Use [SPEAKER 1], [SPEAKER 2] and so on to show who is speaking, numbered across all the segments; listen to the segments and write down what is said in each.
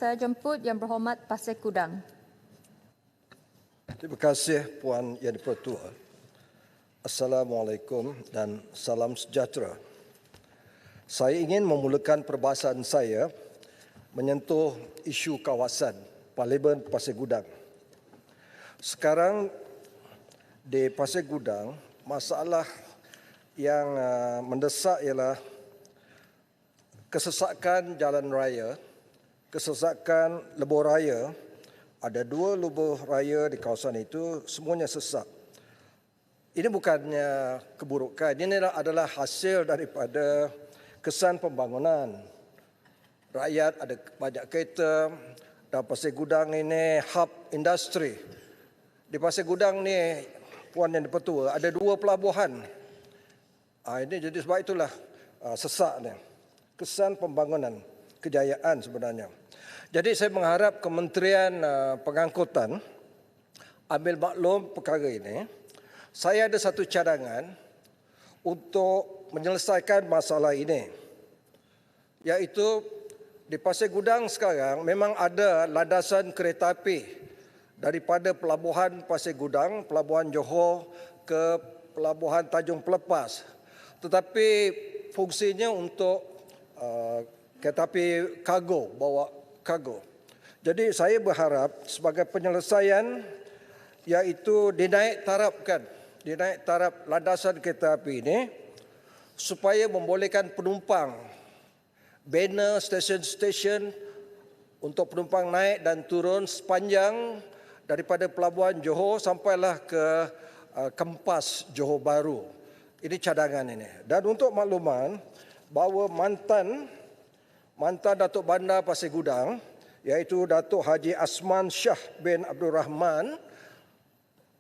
[SPEAKER 1] Saya jemput Yang Berhormat Pasir Kudang.
[SPEAKER 2] Terima kasih Puan Yang di-Pertua. Assalamualaikum dan salam sejahtera. Saya ingin memulakan perbahasan saya menyentuh isu kawasan Parlimen Pasir Gudang. Sekarang di Pasir Gudang, masalah yang mendesak ialah kesesakan jalan raya, kesesakan lebuh raya. Ada 2 lebuh raya di kawasan itu, semuanya sesak. Ini bukannya keburukan, ini adalah hasil daripada kesan pembangunan. Rakyat ada banyak kereta, dan Pasir Gudang ini hub industri. Di Pasir Gudang ni, Puan Yang di-Pertua, ada 2 pelabuhan. Ini jadi sebab itulah sesak ni. Kesan pembangunan, kejayaan sebenarnya. Jadi saya mengharap Kementerian Pengangkutan ambil maklum perkara ini. Saya ada satu cadangan untuk menyelesaikan masalah ini. Iaitu di Pasir Gudang sekarang memang ada landasan kereta api daripada Pelabuhan Pasir Gudang, Pelabuhan Johor ke Pelabuhan Tanjung Pelepas. Tetapi fungsinya untuk kereta api kargo, bawa kargo. Jadi saya berharap sebagai penyelesaian iaitu dinaik taraf landasan kereta api ini supaya membolehkan penumpang banner stesen-stesen untuk penumpang naik dan turun sepanjang daripada Pelabuhan Johor sampailah ke Kempas Johor Bahru. Ini cadangan ini. Dan untuk makluman bahawa mantan Datuk Bandar Pasir Gudang iaitu Datuk Haji Asman Shah bin Abdul Rahman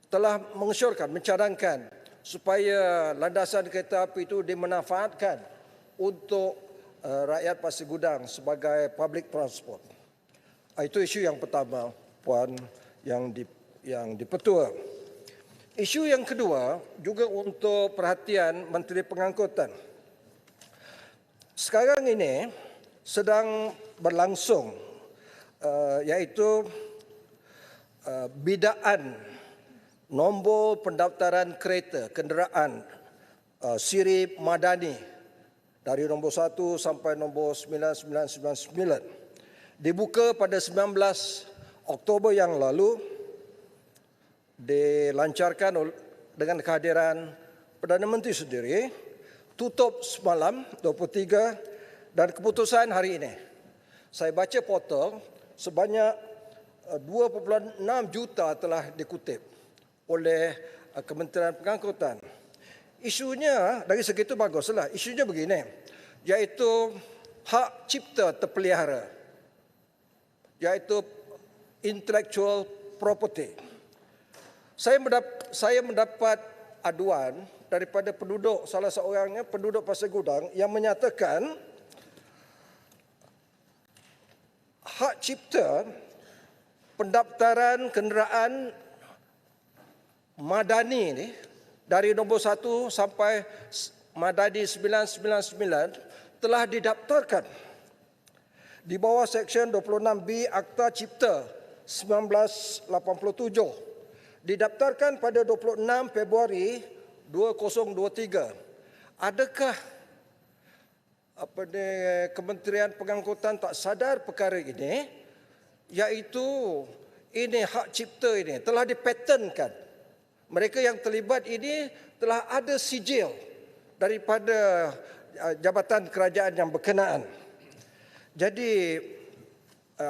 [SPEAKER 2] telah mengesyorkan, mencadangkan supaya landasan kereta api itu dimanfaatkan untuk rakyat Pasir Gudang sebagai public transport. Itu isu yang pertama, Puan Yang di-Pertua. Isu yang kedua juga untuk perhatian Menteri Pengangkutan. Sekarang ini sedang berlangsung iaitu bidaan nombor pendaftaran kereta kenderaan siri Madani dari nombor 1 sampai nombor 9999 dibuka pada 19 Oktober yang lalu, dilancarkan dengan kehadiran Perdana Menteri sendiri, tutup semalam 23 dan keputusan hari ini. Saya baca portal sebanyak 2.6 juta telah dikutip oleh Kementerian Pengangkutan. Isunya dari segi itu baguslah. Isunya begini, iaitu hak cipta terpelihara, iaitu intellectual property. Saya mendapat aduan daripada penduduk, salah seorangnya penduduk Pasir Gudang yang menyatakan hak cipta pendaftaran kenderaan Madani ini dari nombor 1 sampai Madani 999 telah didaftarkan di bawah Seksyen 26B Akta Cipta 1987. Didaftarkan pada 26 Februari 2023. Adakah Kementerian Pengangkutan tak sadar perkara ini, iaitu ini hak cipta ini telah dipatenkan. Mereka yang terlibat ini telah ada sijil daripada jabatan kerajaan yang berkenaan. Jadi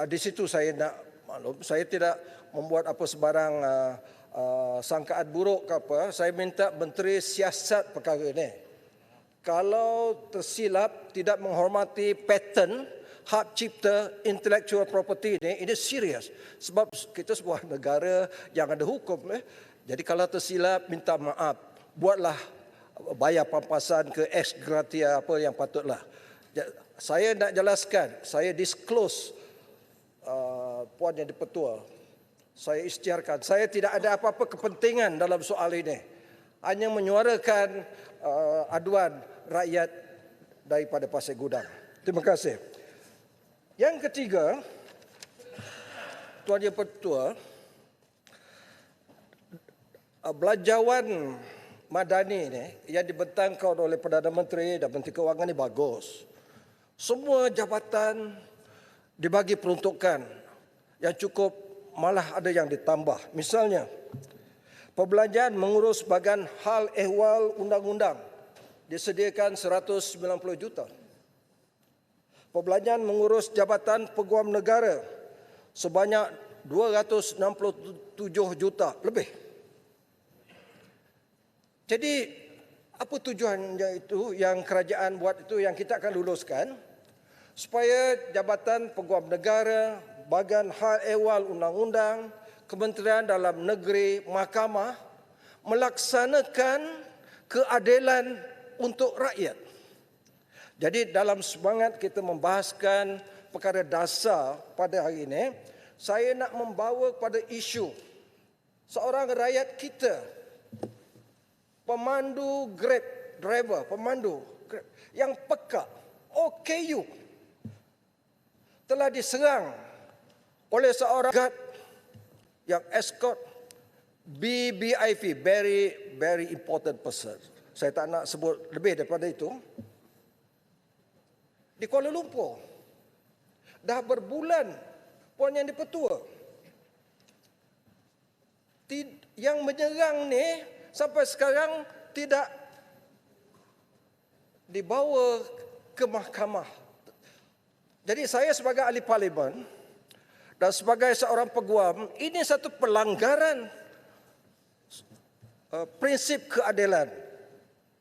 [SPEAKER 2] di situ saya nak maklum, saya tidak membuat apa sebarang sangkaan buruk ke apa. Saya minta Menteri siasat perkara ini. Kalau tersilap tidak menghormati patent hak cipta intellectual property ini serius. Sebab kita sebuah negara yang ada hukum. Jadi kalau tersilap minta maaf. Buatlah bayar pampasan ke ex gratia apa yang patutlah. Saya nak jelaskan, saya disclose Puan Yang di-Pertua. Saya isytiharkan, saya tidak ada apa-apa kepentingan dalam soal ini. Hanya menyuarakan aduan rakyat daripada Pasir Gudang. Terima kasih. Yang ketiga, Tuan Yang Pertua, belanjawan madani ni yang dibentangkan oleh Perdana Menteri dan Menteri Kewangan ni bagus. Semua jabatan dibagi peruntukan yang cukup, malah ada yang ditambah. Misalnya, perbelanjaan mengurus bahagian hal ehwal undang-undang disediakan 190 juta. Perbelanjaan mengurus jabatan peguam negara sebanyak 267 juta lebih. Jadi, apa tujuannya itu yang kerajaan buat itu yang kita akan luluskan? Supaya Jabatan Peguam Negara, Bahagian Hal Ehwal Undang-Undang, Kementerian Dalam Negeri, Mahkamah melaksanakan keadilan untuk rakyat. Jadi dalam semangat kita membahaskan perkara dasar pada hari ini, saya nak membawa kepada isu seorang rakyat kita, pemandu Grab driver, pemandu Grab yang peka, OKU, telah diserang oleh seorang guard yang escort BBIV, very important person. Saya tak nak sebut lebih daripada itu. Di Kuala Lumpur. Dah berbulan Puan Yang Di-Pertua. Yang menyerang ni sampai sekarang tidak dibawa ke mahkamah. Jadi saya sebagai ahli parlimen dan sebagai seorang peguam, ini satu pelanggaran prinsip keadilan.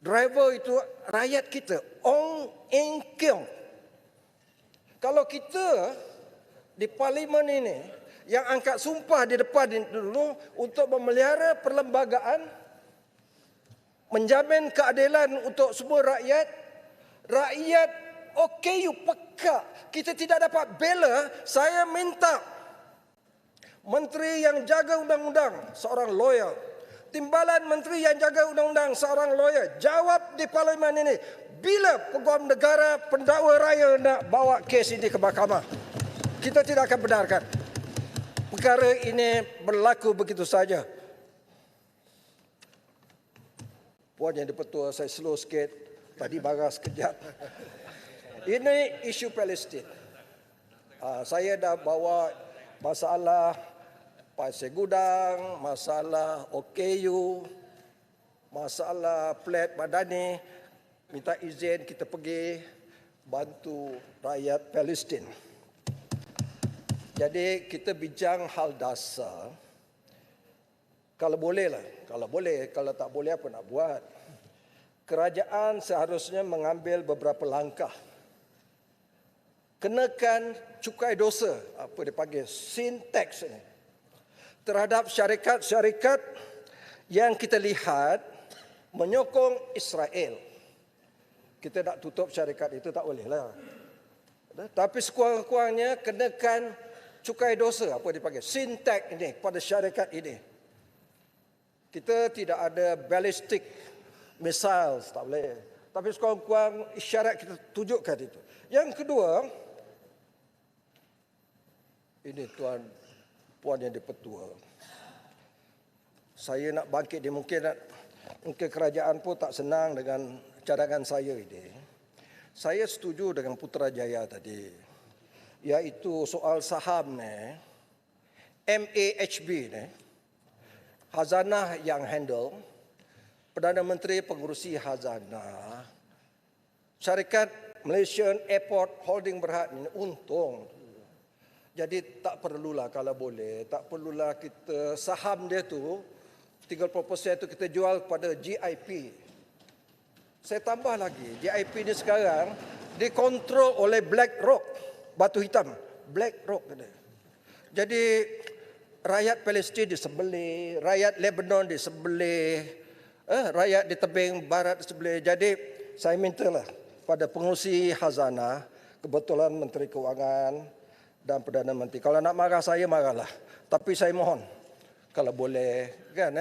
[SPEAKER 2] Driver itu rakyat kita, Ong Eng Kiong. Kalau kita di parlimen ini yang angkat sumpah di depan dulu untuk memelihara perlembagaan, menjamin keadilan untuk semua rakyat, rakyat OKU peka, kita tidak dapat bela, saya minta Menteri yang jaga undang-undang, seorang lawyer, Timbalan Menteri yang jaga undang-undang, seorang lawyer, jawab di parlimen ini, bila Peguam Negara, pendakwa raya nak bawa kes ini ke mahkamah. Kita tidak akan benarkan perkara ini berlaku begitu saja. Puan Yang Di-Pertua, saya slow sikit. Tadi marah sekejap. Ini isu Palestin. Saya dah bawa masalah Pasir Gudang, masalah OKU, masalah plat Madani. Minta izin kita pergi bantu rakyat Palestin. Jadi kita bincang hal dasar. Kalau boleh lah, kalau tak boleh apa nak buat. Kerajaan seharusnya mengambil beberapa langkah. Kenakan cukai dosa, apa dipanggil, sin tax ini, terhadap syarikat-syarikat yang kita lihat menyokong Israel. Kita nak tutup syarikat itu tak boleh lah. Tapi sekurang-kurangnya kenakan cukai dosa, apa dipanggil, sin tax ini pada syarikat ini. Kita tidak ada ballistic missiles, tak boleh. Tapi sekurang-kurang isyarat kita tunjukkan itu. Yang kedua, ini Puan Yang Di-Pertua. Saya nak bangkit dia, mungkin kerajaan pun tak senang dengan cadangan saya ini. Saya setuju dengan Putrajaya tadi, iaitu soal saham ni, MAHB ni, Khazanah yang handle, Perdana Menteri pengurusi Khazanah, syarikat Malaysian Airport Holding Berhad ini untung. Jadi tak perlulah, kalau boleh, tak perlulah kita saham dia tu 30% tu kita jual kepada GIP. Saya tambah lagi, GIP ni sekarang dikontrol oleh BlackRock, batu hitam, BlackRock. Jadi rakyat Palestin disembelih, rakyat Lebanon disembelih, rakyat di tebing barat disembelih. Jadi saya mintalah pada pengurusi Khazanah, kebetulan Menteri Kewangan dan Perdana Menteri, kalau nak marah saya marahlah, tapi saya mohon kalau boleh kan,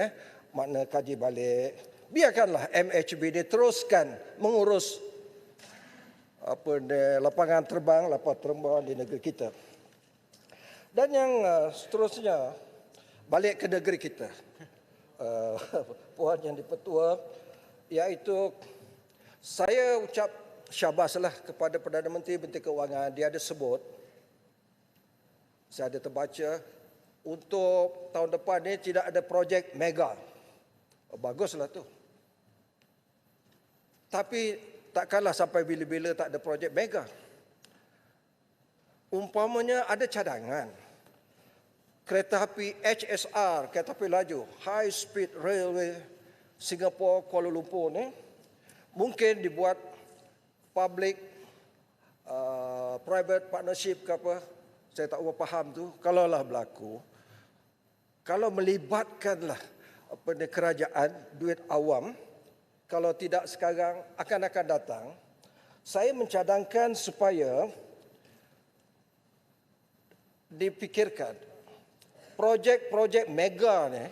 [SPEAKER 2] makna kaji balik, biarkanlah MHB ini teruskan mengurus lapangan terbang di negeri kita. Dan yang seterusnya, balik ke negeri kita. Puan Yang di-Pertua, iaitu saya ucap syabaslah kepada Perdana Menteri Keuangan. Dia ada sebut, saya ada terbaca, untuk tahun depan ni tidak ada projek mega. Baguslah tu. Tapi takkanlah sampai bila-bila tak ada projek mega. Umpamanya ada cadangan. Kereta api HSR, kereta api laju, High Speed Railway Singapore Kuala Lumpur ni mungkin dibuat public private partnership ke apa. Saya tak berapa faham tu. Kalaulah berlaku, kalau melibatkanlah kerajaan, duit awam, kalau tidak sekarang akan datang, saya mencadangkan supaya dipikirkan projek-projek mega ni,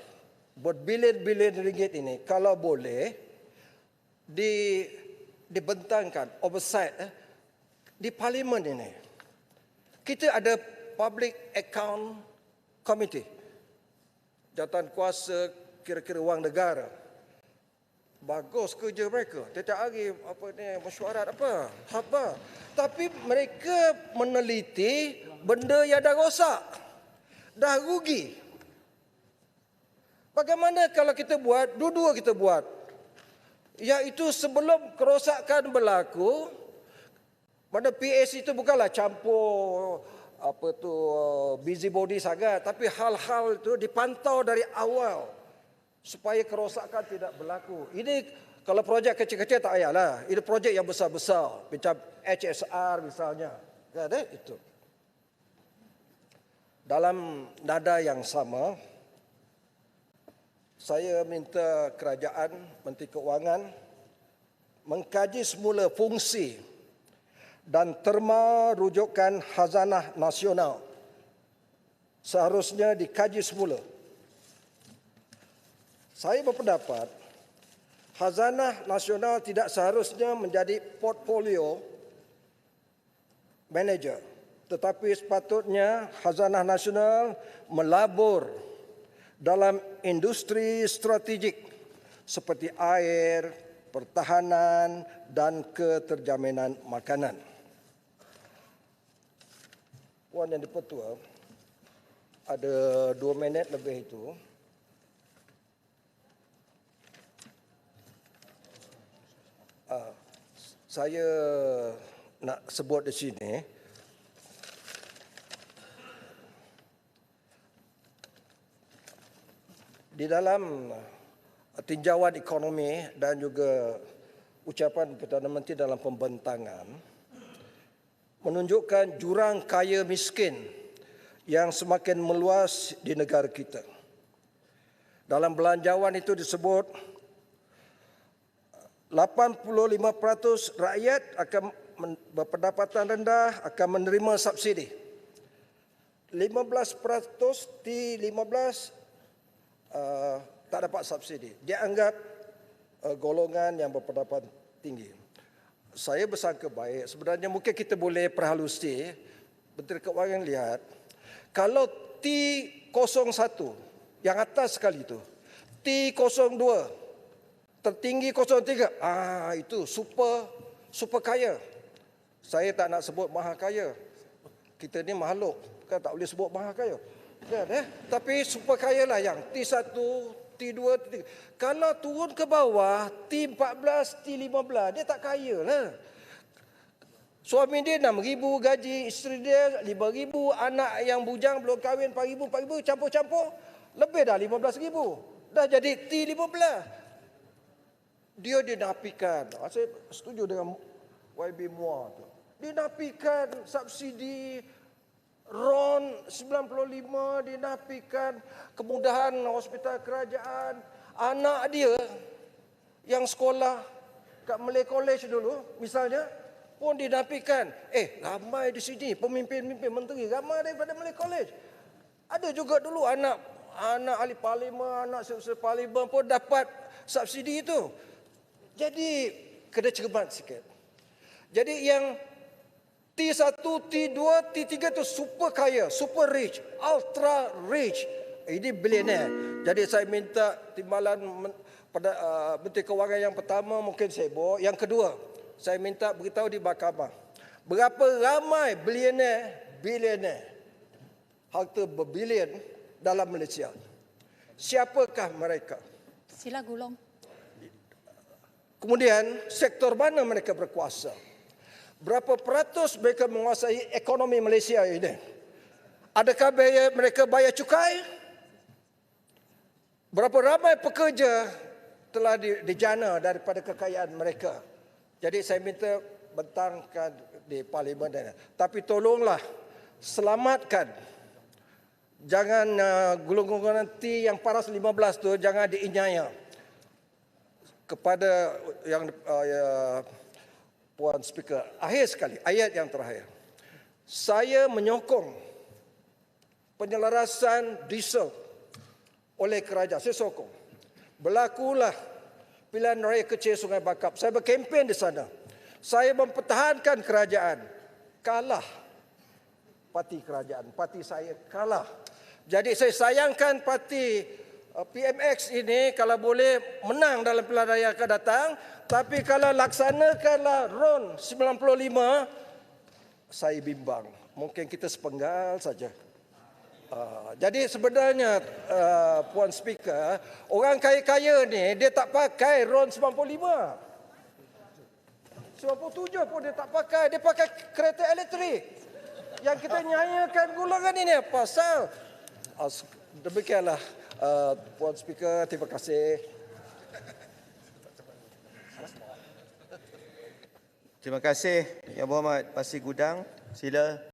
[SPEAKER 2] berbilion-bilion ringgit ini, kalau boleh dibentangkan oversight di parlimen ini. Kita ada Public Account Committee, jawatan kuasa kira-kira wang negara. Bagus kerja mereka. Tiap hari mesyuarat apa. Tapi mereka meneliti benda yang dah rosak, dah rugi. Bagaimana kalau kita buat, dua-dua kita buat, iaitu sebelum kerosakan berlaku, mana PAC itu bukanlah campur busybody sangat, tapi hal-hal itu dipantau dari awal supaya kerosakan tidak berlaku. Ini kalau projek kecil-kecil tak payahlah. Ini projek yang besar-besar, macam HSR misalnya. Ada itu. Dalam nada yang sama, saya minta kerajaan, Menteri Keuangan mengkaji semula fungsi dan terma rujukan khazanah nasional. Seharusnya dikaji semula. Saya berpendapat khazanah nasional tidak seharusnya menjadi portfolio manager, tetapi sepatutnya khazanah nasional melabur dalam industri strategik seperti air, pertahanan dan keterjaminan makanan. Puan Yang di-Pertua, ada 2 minit lebih itu. Saya nak sebut di sini, di dalam tinjauan ekonomi dan juga ucapan Perdana Menteri dalam pembentangan, menunjukkan jurang kaya miskin yang semakin meluas di negara kita. Dalam belanjawan itu disebut 85% rakyat akan berpendapatan rendah akan menerima subsidi. 15% T15 tak dapat subsidi. Dia anggap golongan yang berpendapatan tinggi. Saya bersangka baik. Sebenarnya mungkin kita boleh perhalusi. Menteri Keuangan lihat, kalau T01 yang atas sekali itu, T02 tertinggi 03, itu super kaya. Saya tak nak sebut maha kaya. Kita ni makhluk, kan tak boleh sebut maha kaya. Tapi super kaya lah yang T1, T2, T3. Kalau turun ke bawah, T14, T15, dia tak kaya lah. Suami dia 6,000 gaji, isteri dia 5,000, anak yang bujang belum kahwin 4,000, campur-campur, lebih dah 15,000. Dah jadi T15. Dia dinafikan. Saya setuju dengan YB Muar tu. Dinafikan subsidi RON 95, dinafikan kemudahan hospital kerajaan. Anak dia yang sekolah kat Malay College dulu misalnya pun dinafikan. Ramai di sini pemimpin-pemimpin menteri, ramai daripada Malay College. Ada juga dulu anak ahli parlimen, anak sekretari parlimen pun dapat subsidi itu. Jadi kena cermat sikit. Jadi yang T1, T2, T3 itu super kaya, super rich, ultra rich. Ini billionaire. Jadi saya minta timbalan pada Menteri Kewangan yang pertama mungkin saya bawa. Yang kedua, saya minta beritahu di mahkamah. Berapa ramai billionaire, harta berbilion dalam Malaysia. Siapakah mereka?
[SPEAKER 1] Sila gulong.
[SPEAKER 2] Kemudian, sektor mana mereka berkuasa? Berapa peratus mereka menguasai ekonomi Malaysia ini? Adakah mereka bayar cukai? Berapa ramai pekerja telah dijana daripada kekayaan mereka? Jadi saya minta bentangkan di parlimen ini. Tapi tolonglah selamatkan. Jangan gulung-gulungan T yang paras 15 tu jangan diinyaya. Kepada yang Puan Speaker, akhir sekali, ayat yang terakhir. Saya menyokong penyelarasan diesel oleh kerajaan. Saya sokong. Berlakulah pilihan raya kecil Sungai Bakap. Saya berkempen di sana. Saya mempertahankan kerajaan. Kalah parti kerajaan. Parti saya kalah. Jadi saya sayangkan parti PMX ini kalau boleh menang dalam pilihan raya akan datang. Tapi kalau laksanakanlah RON 95, saya bimbang. Mungkin kita sepenggal saja. Jadi sebenarnya Puan Speaker, orang kaya-kaya ni dia tak pakai RON 95. 97 pun dia tak pakai. Dia pakai kereta elektrik. Yang kita nyanyikan golongan ini pasal. Demikianlah Puan Speaker, terima kasih.
[SPEAKER 3] Terima kasih Yang Berhormat Pasir Gudang. Sila.